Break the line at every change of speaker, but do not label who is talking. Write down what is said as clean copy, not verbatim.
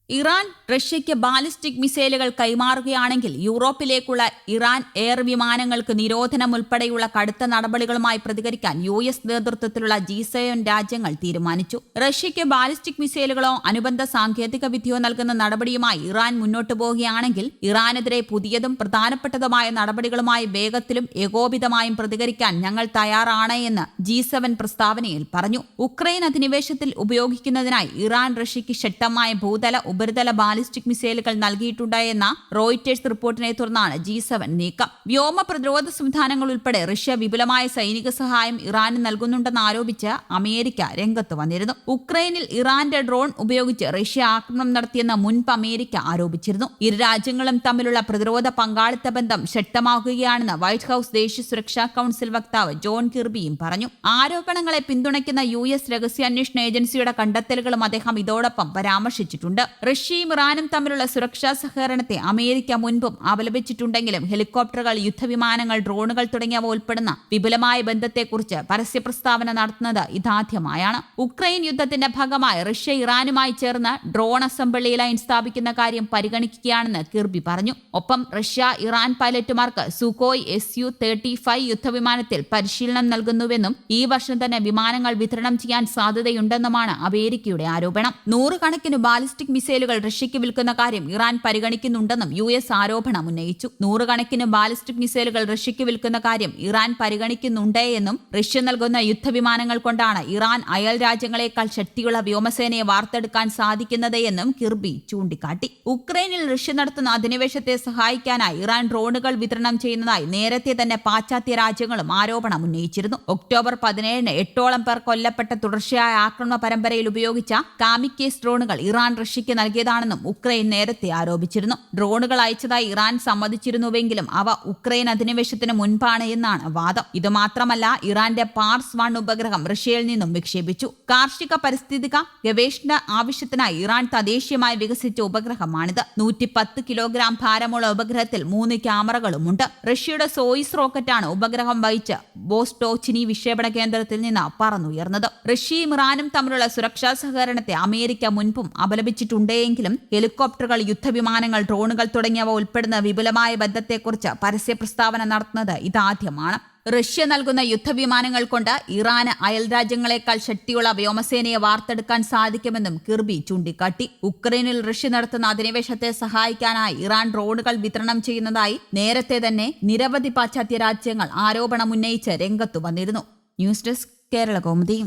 Iran റഷ്യയ്ക്ക് ballistic മിസൈലുകൾ കൈമാറുകയാണെങ്കിൽ യൂറോപ്പിലേക്കുള്ള Iran air വിമാനങ്ങൾക്ക് നിരോധനം ഉൾപ്പെടെയുള്ള കടുത്ത നടപടികളുമായി പ്രതികരിക്കാൻ US നേതൃത്വത്തിലുള്ള G7 രാജ്യങ്ങൾ തീരുമാനിച്ചു. റഷ്യയ്ക്ക് ബാലിസ്റ്റിക് മിസൈലുകളോ അനുബന്ധ സാങ്കേതിക വിദ്യയോ നൽകുന്ന നടപടിയുമായി ഇറാൻ മുന്നോട്ടു പോവുകയാണെങ്കിൽ ഇറാനെതിരെ പുതിയതും പ്രധാനപ്പെട്ടതുമായ നടപടികളുമായി വേഗത്തിലും ഏകോപിതമായും പ്രതികരിക്കാൻ ഞങ്ങൾ തയ്യാറാണ് എന്ന് G7 പ്രസ്താവനയിൽ പറഞ്ഞു. ഉക്രൈൻ അധിനിവേശത്തിൽ ഉപയോഗിക്കുന്നതിനായി ഇറാൻ റഷ്യയ്ക്ക് ശക്തമായ ഭൂതല ഉപരിതല ബാലിസ്റ്റിക് മിസൈലുകൾ നൽകിയിട്ടുണ്ട് എന്ന റോയിറ്റേഴ്സ് റിപ്പോർട്ടിനെ തുടർന്നാണ് G7 നീക്കം. വ്യോമ പ്രതിരോധ സംവിധാനങ്ങൾ ഉൾപ്പെടെ റഷ്യ വിപുലമായ സൈനിക സഹായം ഇറാന് നൽകുന്നുണ്ടെന്ന് ആരോപിച്ച് അമേരിക്ക രംഗത്ത് വന്നിരുന്നു. ഉക്രൈനിൽ ഇറാന്റെ ഡ്രോൺ ഉപയോഗിച്ച് റഷ്യ ആക്രമണം നടത്തിയെന്ന് മുൻപ് അമേരിക്ക ആരോപിച്ചിരുന്നു. ഇരു രാജ്യങ്ങളും തമ്മിലുള്ള പ്രതിരോധ പങ്കാളിത്ത ബന്ധം ശക്തമാക്കുകയാണെന്ന് വൈറ്റ് ഹൌസ് ദേശീയ സുരക്ഷാ കൌൺസിൽ വക്താവ് ജോൺ കിർബിയും പറഞ്ഞു. ആരോപണങ്ങളെ പിന്തുണയ്ക്കുന്ന US രഹസ്യാന്വേഷണ ഏജൻസിയുടെ കണ്ടെത്തലുകളും അദ്ദേഹം ഇതോടൊപ്പം പരാമർശിച്ചിട്ടുണ്ട്. റഷ്യയും ഇറാനും തമ്മിലുള്ള സുരക്ഷാ സഹകരണത്തെ അമേരിക്ക മുൻപും അപലപിച്ചിട്ടുണ്ടെങ്കിലും ഹെലികോപ്റ്ററുകൾ, യുദ്ധവിമാനങ്ങൾ, ഡ്രോണുകൾ തുടങ്ങിയവ ഉൾപ്പെടുന്ന വിപുലമായ ബന്ധത്തെക്കുറിച്ച് പരസ്യ പ്രസ്താവന നടത്തുന്നത് ഇതാദ്യമായാണ്. ഉക്രൈൻ യുദ്ധത്തിന്റെ ഭാഗമായി റഷ്യ ഇറാനുമായി ചേർന്ന് ഡ്രോൺ അസംബ്ലി ലൈൻ സ്ഥാപിക്കുന്ന കാര്യം പരിഗണിക്കുകയാണെന്ന് കിർബി പറഞ്ഞു. ഒപ്പം റഷ്യ ഇറാൻ പൈലറ്റുമാർക്ക് സുഖോയ് Su-35 യുദ്ധവിമാനത്തിൽ പരിശീലനം നൽകുന്നുവെന്നും ഈ വർഷം തന്നെ വിമാനങ്ങൾ വിതരണം ചെയ്യാൻ സാധ്യതയുണ്ടെന്നുമാണ് അമേരിക്കയുടെ ആരോപണം. നൂറുകണക്കിന് ബാലിസ്റ്റിക് മിസൈലുകൾ റഷ്യയ്ക്ക് വിൽക്കുന്ന കാര്യം ഇറാൻ പരിഗണിക്കുന്നുണ്ടെന്നും US ആരോപണം ഉന്നയിച്ചു. നൂറുകണക്കിന് ബാലിസ്റ്റിക് മിസൈലുകൾ റഷ്യയ്ക്ക് വിൽക്കുന്ന കാര്യം ഇറാൻ പരിഗണിക്കുന്നുണ്ട് എന്നും റഷ്യ നൽകുന്ന യുദ്ധവിമാനങ്ങൾ കൊണ്ടാണ് ഇറാൻ അയൽ രാജ്യങ്ങളെക്കാൾ ശക്തിയുള്ള വ്യോമസേനയെ വാർത്തെടുക്കാൻ സാധിക്കുന്നത് എന്നും കിർബി ചൂണ്ടിക്കാട്ടി. ഉക്രൈനിൽ റഷ്യ നടത്തുന്ന അധിനിവേശത്തെ സഹായിക്കാനായി ഇറാൻ ഡ്രോണുകൾ വിതരണം ചെയ്യുന്നതായി നേരത്തെ തന്നെ പാശ്ചാത്യ രാജ്യങ്ങളും ആരോപണം ഉന്നയിച്ചിരുന്നു. ഒക്ടോബർ 17-ന് 8ഓളം പേർ കൊല്ലപ്പെട്ട തുടർച്ചയായ ആക്രമണ പരമ്പരയിൽ ഉപയോഗിച്ച കാമിക്കേസ് ഡ്രോണുകൾ ഇറാൻ റഷ്യയ്ക്ക് നൽകിയതാണെന്നും ഉക്രൈൻ നേരത്തെ ആരോപിച്ചിരുന്നു. ഡ്രോണുകൾ അയച്ചതായി ഇറാൻ സമ്മതിച്ചിരുന്നുവെങ്കിലും അവ ഉക്രൈൻ അധിനിവേശത്തിന് മുൻപാണ് എന്നാണ് വാദം. ഇതുമാത്രമല്ല, ഇറാന്റെ പാർസ് 1 ഉപഗ്രഹം റഷ്യയിൽ നിന്നും വിക്ഷേപിച്ചു. കാർഷിക പരിസ്ഥിതിക ഗവേഷണ ആവശ്യത്തിനായി ഇറാൻ തദ്ദേശീയമായി വികസിച്ച ഉപഗ്രഹമാണിത്. 110 കിലോഗ്രാം ഭാരമുള്ള ഉപഗ്രഹത്തിൽ 3 ക്യാമറകളുമുണ്ട്. റഷ്യയുടെ സോയിസ് റോക്കറ്റാണ് ഉപഗ്രഹം വഹിച്ച് ബോസ്റ്റോച്ചിനി വിക്ഷേപണ കേന്ദ്രത്തിൽ നിന്ന് പറന്നുയർന്നത്. റഷ്യയും ഇറാനും തമ്മിലുള്ള സുരക്ഷാ സഹകരണത്തെ അമേരിക്ക മുൻപും അപലപിച്ചിട്ടുണ്ടെങ്കിലും ഹെലികോപ്റ്ററുകൾ, യുദ്ധവിമാനങ്ങൾ, ഡ്രോണുകൾ തുടങ്ങിയവ ഉൾപ്പെടുന്ന വിപുലമായ ബന്ധത്തെക്കുറിച്ച് പരസ്യ പ്രസ്താവന നടത്തുന്നത് ഇതാദ്യമാണ്. റഷ്യ നൽകുന്ന യുദ്ധവിമാനങ്ങൾ കൊണ്ട് ഇറാന് അയൽ രാജ്യങ്ങളെക്കാൾ ശക്തിയുള്ള വ്യോമസേനയെ വാർത്തെടുക്കാൻ സാധിക്കുമെന്നും കിർബി ചൂണ്ടിക്കാട്ടി. ഉക്രൈനിൽ റഷ്യ നടത്തുന്ന അധിനിവേശത്തെ സഹായിക്കാനായി ഇറാൻ ഡ്രോണുകൾ വിതരണം ചെയ്യുന്നതായി നേരത്തെ തന്നെ നിരവധി പാശ്ചാത്യ രാജ്യങ്ങൾ ആരോപണം ഉന്നയിച്ച് രംഗത്തു വന്നിരുന്നു. News desk, Kerala Kaumudi.